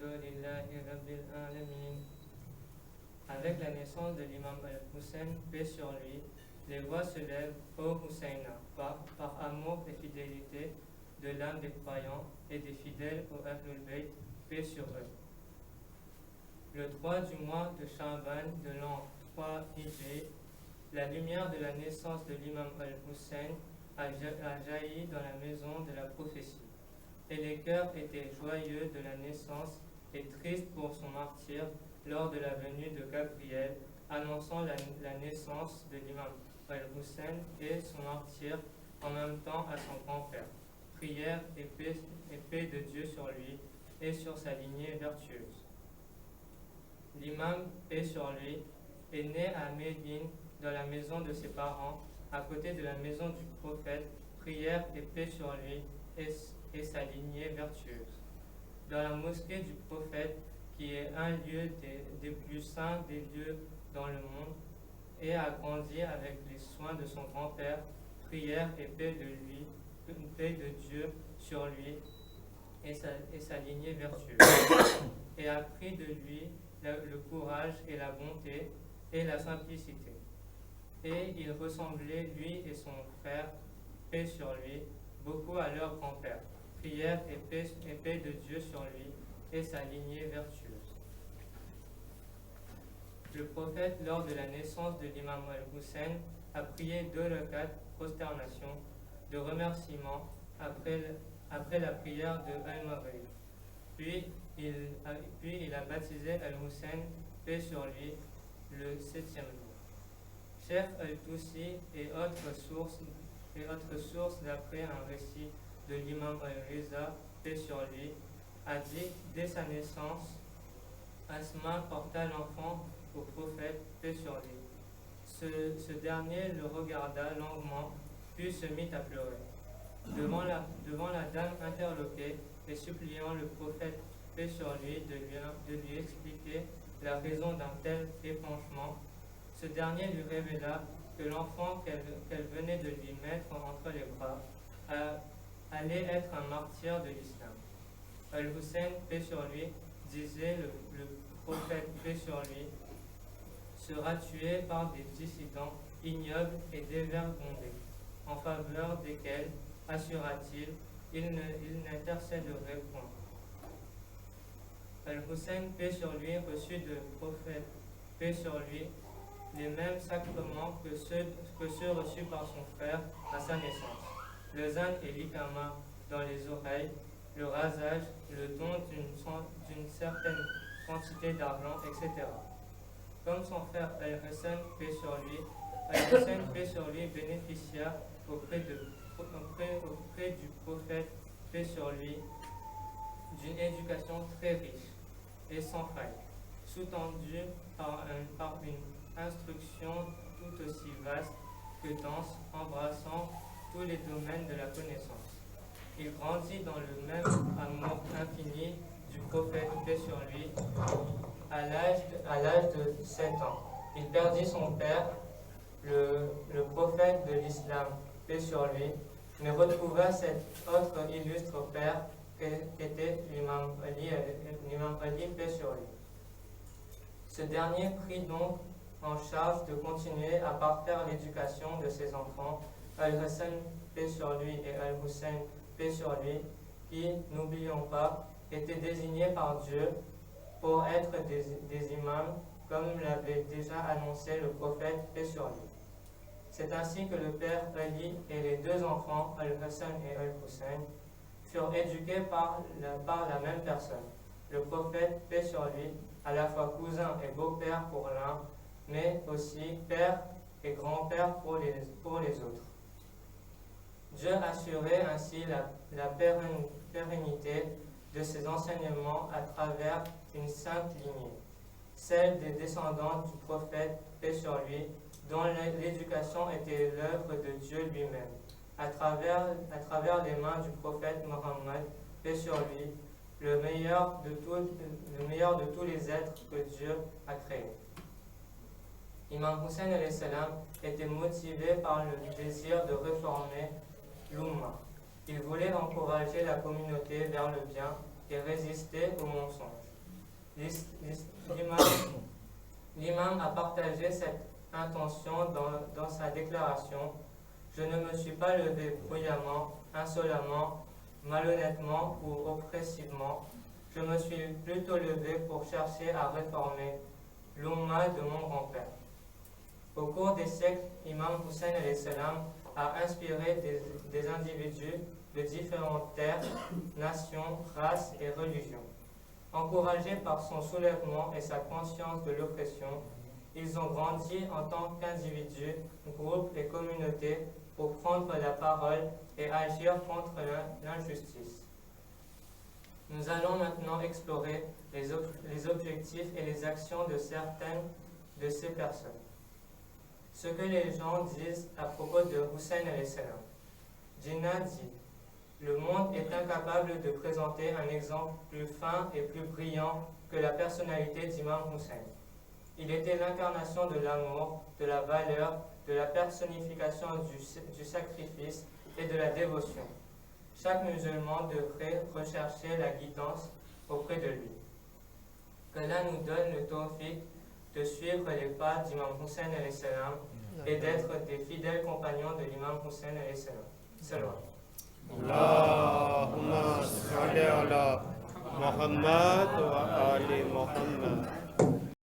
Alhamdulillahi Rabbil Alamin. Avec la naissance de l'imam al-Hussein, paix sur lui, les voix se lèvent au Husseina par amour et fidélité de l'âme des croyants et des fidèles au Ahlul Bayt, paix sur eux. Le 3 du mois de Sha'ban de l'an 3 Hijri, la lumière de la naissance de l'imam al-Hussein a jailli dans la maison de la prophétie. Et les cœurs étaient joyeux de la naissance et tristes pour son martyre lors de la venue de Gabriel, annonçant la naissance de l'imam al-Hussein et son martyre en même temps à son grand-père. Prière et paix de Dieu sur lui et sur sa lignée vertueuse. L'imam, paix sur lui, est né à Médine, dans la maison de ses parents, à côté de la maison du prophète. Prière et paix sur lui et sa lignée vertueuse. Dans la mosquée du prophète, qui est un lieu des plus saints des lieux dans le monde, et a grandi avec les soins de son grand-père. Prière et paix de Dieu sur lui et sa lignée vertueuse. Et a pris de lui le courage et la bonté et la simplicité. Et il ressemblait, lui et son frère, paix sur lui, beaucoup à leur grand-père. Prière et paix de Dieu sur lui et sa lignée vertueuse. Le prophète, lors de la naissance de l'imam al-Hussein, a prié 2 rakats, prosternation, de remerciement après la prière de Al-Maghrib. Puis il a baptisé al-Hussein, paix sur lui, le 7e jour. Cheikh al-Tousi et autres sources d'après un récit de l'imam al-Riza, paix sur lui, a dit dès sa naissance, Asma porta l'enfant au prophète, paix sur lui. Ce dernier le regarda longuement, puis se mit à pleurer. Devant la dame interloquée et suppliant le prophète, paix sur lui, de lui expliquer la raison d'un tel épanchement, ce dernier lui révéla que l'enfant qu'elle venait de lui mettre entre les bras allait être un martyr de l'islam. Al-Hussein, paix sur lui, disait le prophète, paix sur lui, sera tué par des dissidents ignobles et dévergondés, en faveur desquels, assura-t-il, il n'intercéderait point. Al-Hussein, paix sur lui, reçut de prophète, paix sur lui, les mêmes sacrements que ceux reçus par son frère à sa naissance. Le zan et l'ikama dans les oreilles, le rasage, le don d'une certaine quantité d'argent, etc. Comme son frère Al-Hassan, paix sur lui, Al-Hassan, paix sur lui, bénéficia auprès du prophète, paix sur lui, d'une éducation très riche et sans faille, sous-tendue par une instruction tout aussi vaste que dense, embrassant tous les domaines de la connaissance. Il grandit dans le même amour infini du prophète, paix sur lui, à l'âge de 7 ans. Il perdit son père, le prophète de l'islam, paix sur lui, mais retrouva cet autre illustre père qu'était l'imam Ali, paix sur lui. Ce dernier prit donc en charge de continuer à parfaire l'éducation de ses enfants, Al-Hassan, paix sur lui, et Al-Hussein, paix sur lui, qui, n'oublions pas, étaient désignés par Dieu pour être des imams, comme l'avait déjà annoncé le prophète, paix sur lui. C'est ainsi que le père Ali et les 2 enfants, Al-Hassan et Al-Hussein, furent éduqués par la même personne. Le prophète, paix sur lui, à la fois cousin et beau-père pour l'un, mais aussi père et grand-père pour les autres. Dieu assurait ainsi la pérennité de ses enseignements à travers une sainte lignée, celle des descendants du prophète, paix sur lui, dont l'éducation était l'œuvre de Dieu lui-même, à travers les mains du prophète Mohammed, paix sur lui, le meilleur de tous les êtres que Dieu a créés. Imam Hussein était motivé par le désir de réformer l'Ummah. Il voulait encourager la communauté vers le bien et résister aux mensonges. L'imam a partagé cette intention dans sa déclaration. Je ne me suis pas levé bruyamment, insolemment, malhonnêtement ou oppressivement. Je me suis plutôt levé pour chercher à réformer l'Umma de mon grand-père. Au cours des siècles, Imam Hussein alayhi salam a inspiré des individus de différentes terres, nations, races et religions. Encouragés par son soulèvement et sa conscience de l'oppression, ils ont grandi en tant qu'individus, groupes et communautés pour prendre la parole et agir contre l'injustice. Nous allons maintenant explorer les objectifs et les actions de certaines de ces personnes. Ce que les gens disent à propos de Hussein alayhi salam. Jinnah dit: le monde est incapable de présenter un exemple plus fin et plus brillant que la personnalité d'Imam Hussein. Il était l'incarnation de l'amour, de la valeur, de la personnification du sacrifice et de la dévotion. Chaque musulman devrait rechercher la guidance auprès de lui. Qu'Allah nous donne le tawfiq de suivre les pas d'Imam Hussein alayhi salam et d'être des fidèles compagnons de l'imam Hussein alayhi salam. Allahumma salli ala Muhammad wa ali Muhammad.